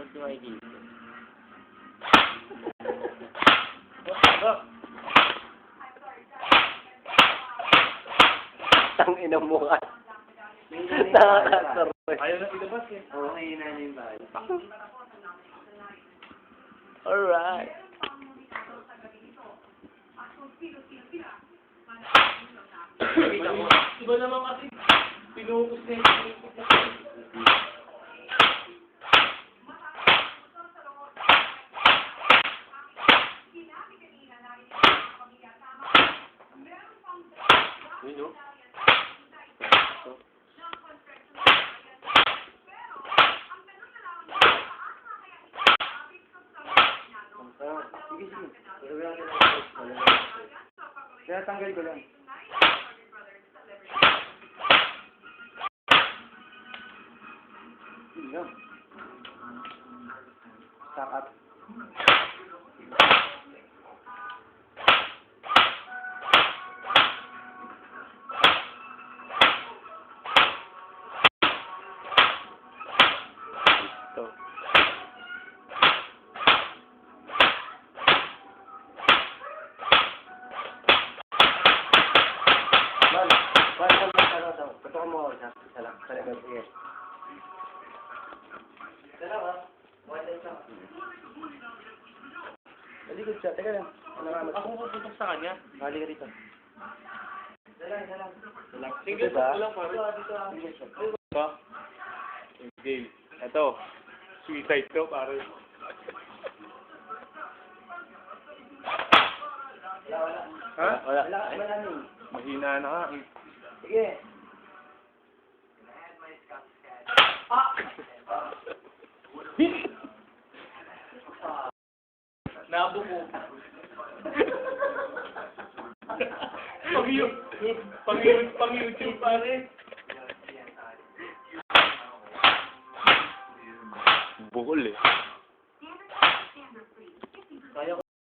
Tulad ko ay dito. Tang ina mo ka. Nakakasarap. Ayaw na ilabas eh. Oo, mahina na yung bahay. Alright. Iba naman kasi, pinukus na yung Yun, no? Sige, sige. Kaya tanggal ko lang. Yun. Stack up. Ito. Ito mo isa lang. Talaga, sige. Tara ba? Malikod siya. Teka lang. Ako pupunta sa kanya. Halika rito. Single Diba? ko lang pare. Ito. Single. Ito. Suicide to pare. Ha? Wala. Mahina na ka. Sige. Nabuko. Pang-YouTube pare. Bukol eh. Kaya